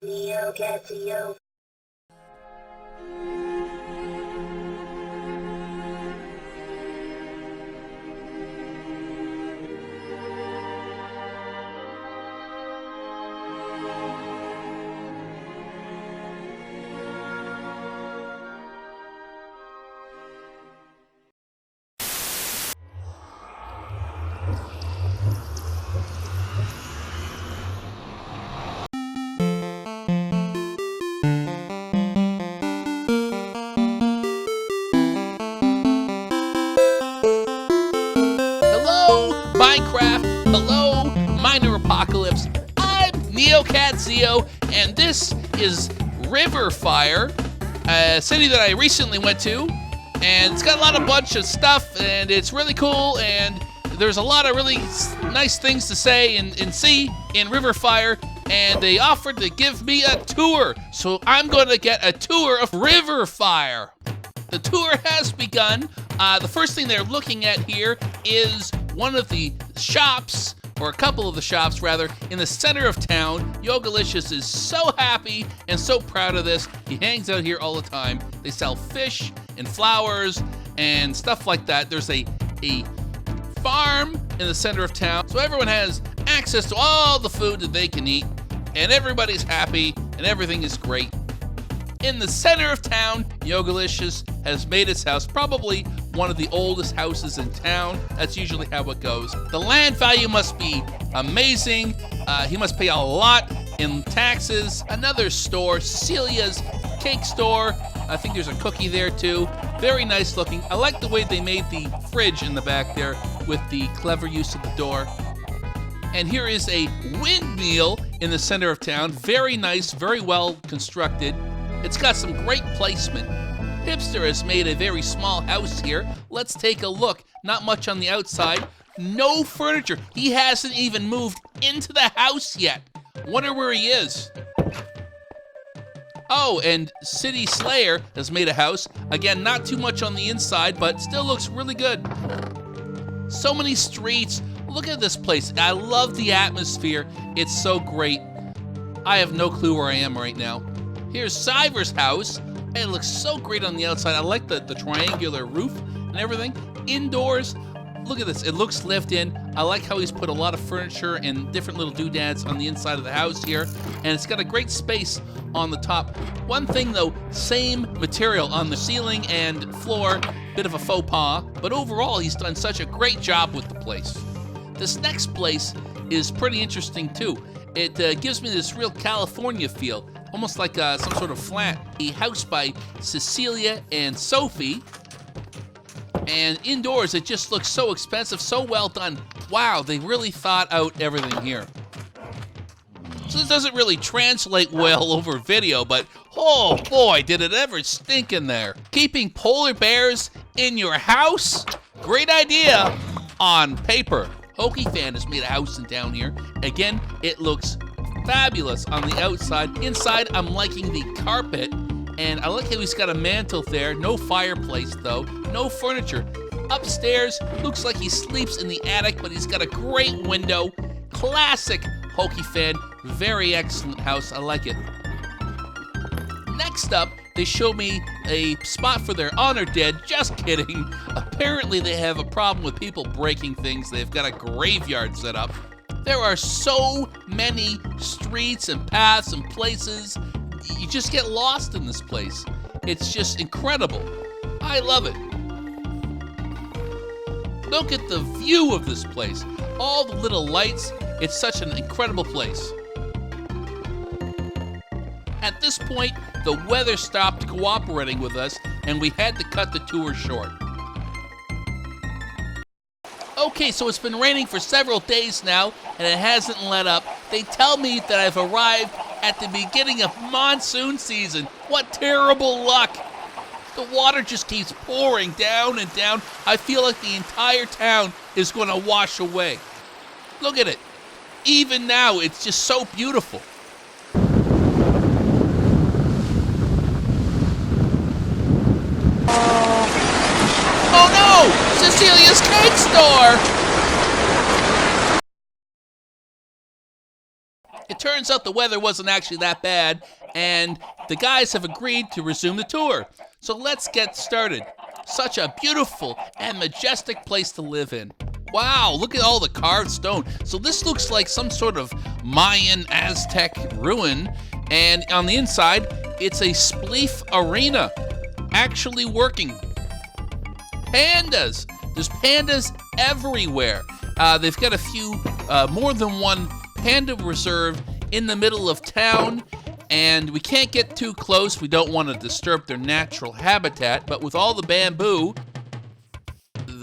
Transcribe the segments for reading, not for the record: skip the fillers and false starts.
Neocatzeo. Minecraft, hello, Minor Apocalypse. I'm Neocatzeo, and this is Riverfire, a city that I recently went to, and it's got a lot of bunch of stuff, and it's really cool, and there's a lot of really nice things to say and see in Riverfire, and they offered to give me a tour, so I'm going to get a tour of Riverfire. The tour has begun. The first thing they're looking at here is one of the shops, or a couple of the shops rather, in the center of town. Yogalicious is so happy and so proud of this. He hangs out here all the time. They sell fish and flowers and stuff like that. There's a farm in the center of town, so everyone has access to all the food that they can eat, and everybody's happy and everything is great. In the center of town, Yogalicious has made his house, probably one of the oldest houses in town. That's usually how it goes. The land value must be amazing. He must pay a lot in taxes. Another store, Cecilia's Cake Store. I think there's a cookie there too. Very nice looking. I like the way they made the fridge in the back there with the clever use of the door. And here is a windmill in the center of town. Very nice, very well constructed. It's got some great placement. Hipster has made a very small house here. Let's take a look. Not much on the outside. No furniture. He hasn't even moved into the house yet. Wonder where he is. Oh, and City Slayer has made a house. Again, not too much on the inside, but still looks really good. So many streets. Look at this place. I love the atmosphere. It's so great. I have no clue where I am right now. Here's Cyver's house. It looks so great on the outside. I like the triangular roof and everything. Indoors, look at this. It looks lived in. I like how he's put a lot of furniture and different little doodads on the inside of the house here. And it's got a great space on the top. One thing though, same material on the ceiling and floor. Bit of a faux pas. But overall, he's done such a great job with the place. This next place is pretty interesting too. It gives me this real California feel. Almost like some sort of flat. A house by Cecilia and Sophie. And indoors, it just looks so expensive, so well done. Wow, they really thought out everything here. So this doesn't really translate well over video, but oh boy, did it ever stink in there. Keeping polar bears in your house? Great idea on paper. Hokey Fan has made a house in town here. Again, it looks fabulous on the outside. Inside, I'm liking the carpet, and I like how he's got a mantle there. No fireplace, though. No furniture. Upstairs, looks like he sleeps in the attic, but he's got a great window. Classic Hokey Fan. Very excellent house. I like it. Next up, they show me a spot for their honor dead. Just kidding. Apparently, they have a problem with people breaking things. They've got a graveyard set up. There are so many streets and paths and places. You just get lost in this place. It's just incredible. I love it. Look at the view of this place. All the little lights. It's such an incredible place. At this point, the weather stopped cooperating with us, and we had to cut the tour short. Okay, so it's been raining for several days now, and it hasn't let up. They tell me that I've arrived at the beginning of monsoon season. What terrible luck! The water just keeps pouring down and down. I feel like the entire town is going to wash away. Look at it. Even now, it's just so beautiful. Oh no! Cecilia's Cake Store! It turns out the weather wasn't actually that bad, and the guys have agreed to resume the tour. So let's get started. Such a beautiful and majestic place to live in. Wow, look at all the carved stone. So this looks like some sort of Mayan Aztec ruin, and on the inside, it's a Spleef arena actually working. Pandas. There's pandas everywhere. They've got a few, more than one panda reserve in the middle of town, and we can't get too close. We don't want to disturb their natural habitat, but with all the bamboo,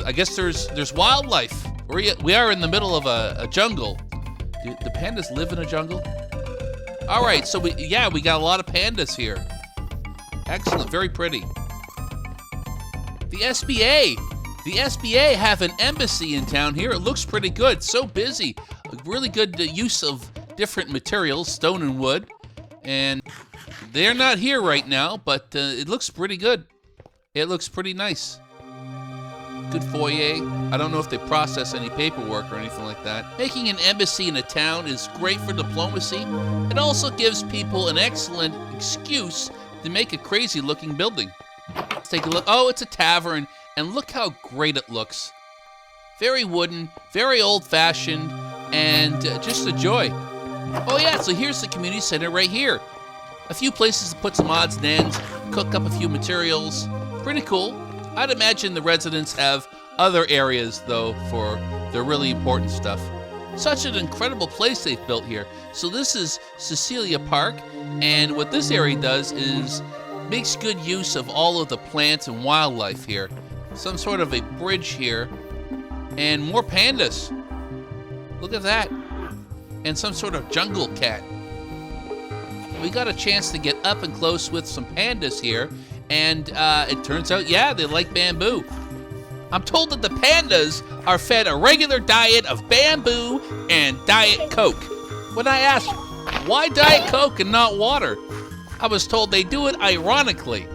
I guess there's wildlife. We are in the middle of a jungle. Do the pandas live in a jungle? All right, so we got a lot of pandas here. Excellent, very pretty. The SBA have an embassy in town here. It looks pretty good, so busy. Really good use of different materials, stone and wood. And they're not here right now, but it looks pretty good. It looks pretty nice. Good foyer. I don't know if they process any paperwork or anything like that. Making an embassy in a town is great for diplomacy. It also gives people an excellent excuse to make a crazy-looking building. Let's take a look. Oh, it's a tavern, and look how great it looks. Very wooden, very old-fashioned, and just a joy. Oh yeah, so here's the community center right here. A few places to put some odds and ends, cook up a few materials. Pretty cool. I'd imagine the residents have other areas, though, for their really important stuff. Such an incredible place they've built here. So this is Cecilia Park, and what this area does is makes good use of all of the plants and wildlife here. Some sort of a bridge here, and more pandas. Look at that. And some sort of jungle cat. We got a chance to get up and close with some pandas here, and it turns out, yeah, they like bamboo. I'm told that the pandas are fed a regular diet of bamboo and Diet Coke. When I asked, why Diet Coke and not water? I was told they do it ironically.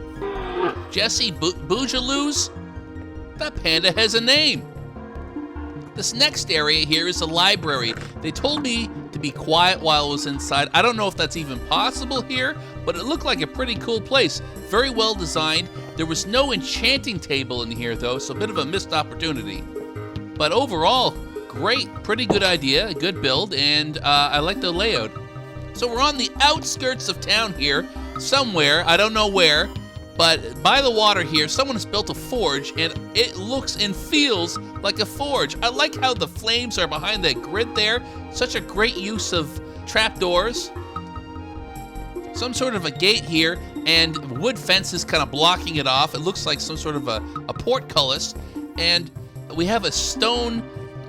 Jesse Boojaloo's? That panda has a name. This next area here is a library. They told me to be quiet while I was inside. I don't know if that's even possible here, but it looked like a pretty cool place. Very well designed. There was no enchanting table in here though, so a bit of a missed opportunity. But overall, great, pretty good idea, good build, and I like the layout. So we're on the outskirts of town here, somewhere, I don't know where, but by the water here, someone has built a forge, and it looks and feels like a forge. I like how the flames are behind that grid there. Such a great use of trapdoors. Some sort of a gate here, and wood fences kind of blocking it off. It looks like some sort of a portcullis. And we have a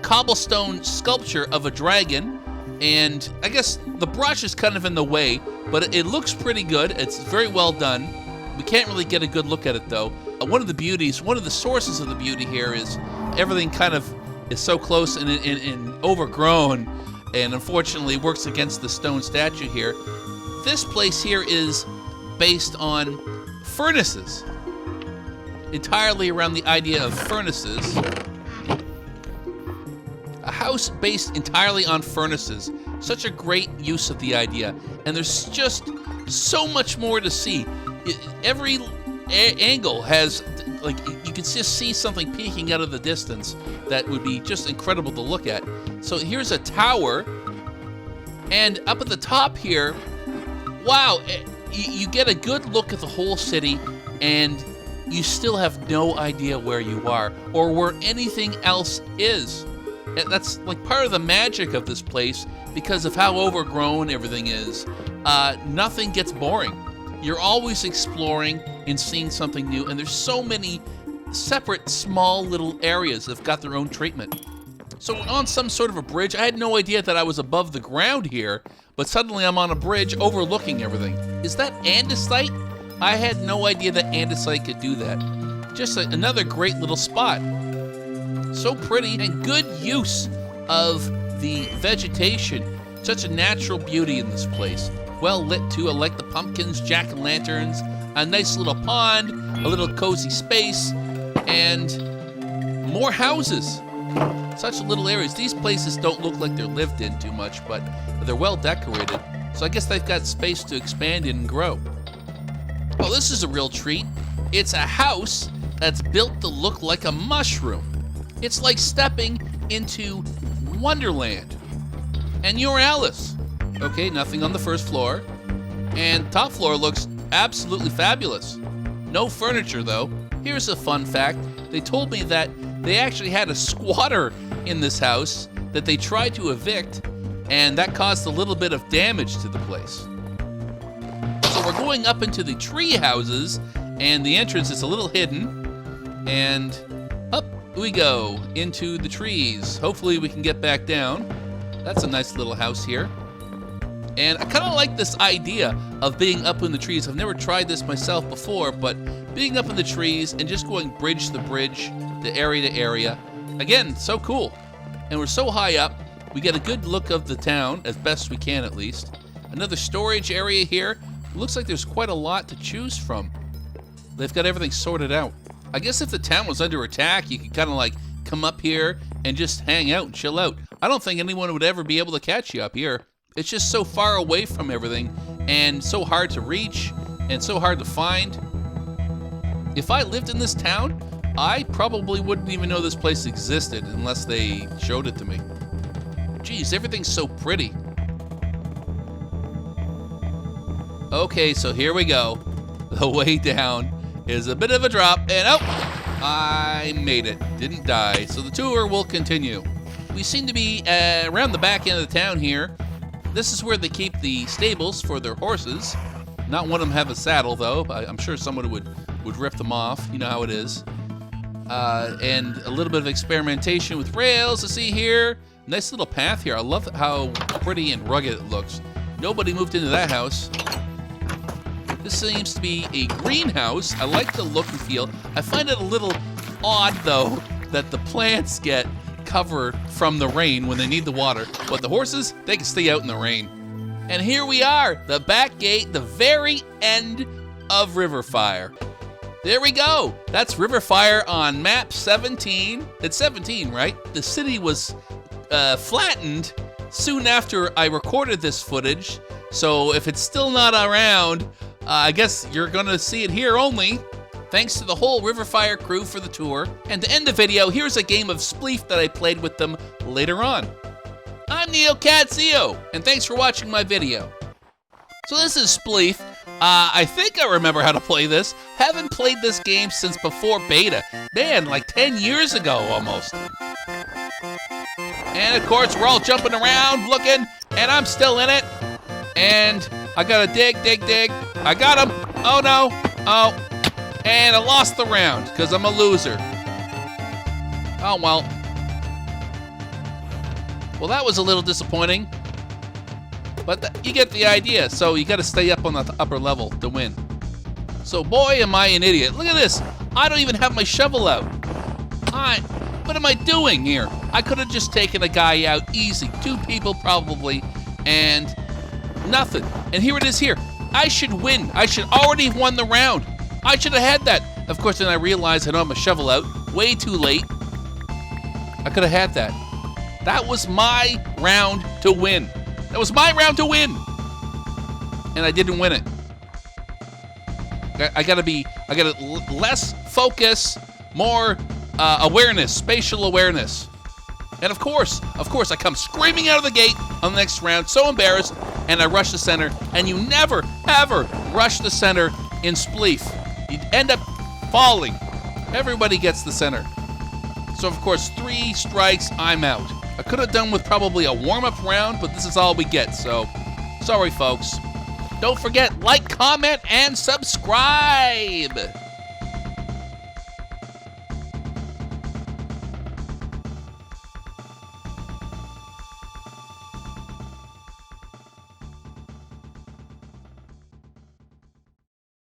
cobblestone sculpture of a dragon. And I guess the brush is kind of in the way, but it looks pretty good. It's very well done. We can't really get a good look at it though. One of the sources of the beauty here is everything kind of is so close and overgrown, and unfortunately works against the stone statue here. This place here is based on furnaces. Entirely around the idea of furnaces. A house based entirely on furnaces. Such a great use of the idea. And there's just so much more to see. Every angle has, like, you can just see something peeking out of the distance that would be just incredible to look at. So here's a tower, and up at the top here, wow, you get a good look at the whole city, and you still have no idea where you are or where anything else is. That's like part of the magic of this place because of how overgrown everything is. Nothing gets boring. You're always exploring and seeing something new, and there's so many separate small little areas that have got their own treatment. So we're on some sort of a bridge. I had no idea that I was above the ground here, but suddenly I'm on a bridge overlooking everything. Is that andesite? I had no idea that andesite could do that. Just another great little spot. So pretty and good use of the vegetation. Such a natural beauty in this place. Well lit too. I like the pumpkins, jack-o'-lanterns, a nice little pond, a little cozy space, and more houses. Such little areas. These places don't look like they're lived in too much, but they're well decorated. So I guess they've got space to expand in and grow. Oh, this is a real treat. It's a house that's built to look like a mushroom. It's like stepping into Wonderland. And you're Alice. Okay, nothing on the first floor. And top floor looks absolutely fabulous. No furniture though. Here's a fun fact. They told me that they actually had a squatter in this house that they tried to evict, and that caused a little bit of damage to the place. So we're going up into the tree houses, and the entrance is a little hidden. And up we go into the trees. Hopefully we can get back down. That's a nice little house here. And I kind of like this idea of being up in the trees. I've never tried this myself before, but being up in the trees and just going bridge to bridge, to area, again, so cool. And we're so high up, we get a good look of the town, as best we can at least. Another storage area here. Looks like there's quite a lot to choose from. They've got everything sorted out. I guess if the town was under attack, you could kind of like come up here and just hang out and chill out. I don't think anyone would ever be able to catch you up here. It's just so far away from everything and so hard to reach and so hard to find. If I lived in this town, I probably wouldn't even know this place existed unless they showed it to me. Geez, everything's so pretty. Okay, so here we go. The way down is a bit of a drop, and oh, I made it. Didn't die, so the tour will continue. We seem to be around the back end of the town here. This is where they keep the stables for their horses. Not one of them have a saddle, though. I'm sure someone would rip them off. You know how it is. And a little bit of experimentation with rails to see here. Nice little path here. I love how pretty and rugged it looks. Nobody moved into that house. This seems to be a greenhouse. I like the look and feel. I find it a little odd, though, that the plants get covered from the rain when they need the water, but the horses, they can stay out in the rain. And here we are, the back gate, the very end of Riverfire. There we go. That's Riverfire on map 17. It's 17, right? The city was flattened soon after I recorded this footage, so if it's still not around, I guess you're gonna see it here only. Thanks to the whole Riverfire crew for the tour. And to end the video, here's a game of Spleef that I played with them later on. I'm Neocatzeo, and thanks for watching my video. So this is Spleef. I think I remember how to play this. Haven't played this game since before beta. Man, like 10 years ago almost. And of course, we're all jumping around, looking, and I'm still in it. And I gotta dig. I got him. Oh no. Oh. And I lost the round, because I'm a loser. Oh, well. Well, that was a little disappointing. But you get the idea, so you gotta stay up on the upper level to win. So, boy, am I an idiot. Look at this. I don't even have my shovel out. What am I doing here? I could have just taken a guy out easy. 2 people, probably, and nothing. And here it is here. I should win. I should already have won the round. I should have had that. Of course, then I realized I don't have my shovel out. Way too late. I could have had that. That was my round to win. That was my round to win. And I didn't win it. I gotta less focus, more awareness, spatial awareness. And of course, I come screaming out of the gate on the next round, so embarrassed, and I rush the center. And you never, ever rush the center in Spleef. You end up falling. Everybody gets the center. So of course, 3 strikes, I'm out. I could have done with probably a warm-up round, but this is all we get, so sorry folks. Don't forget, like, comment, and subscribe!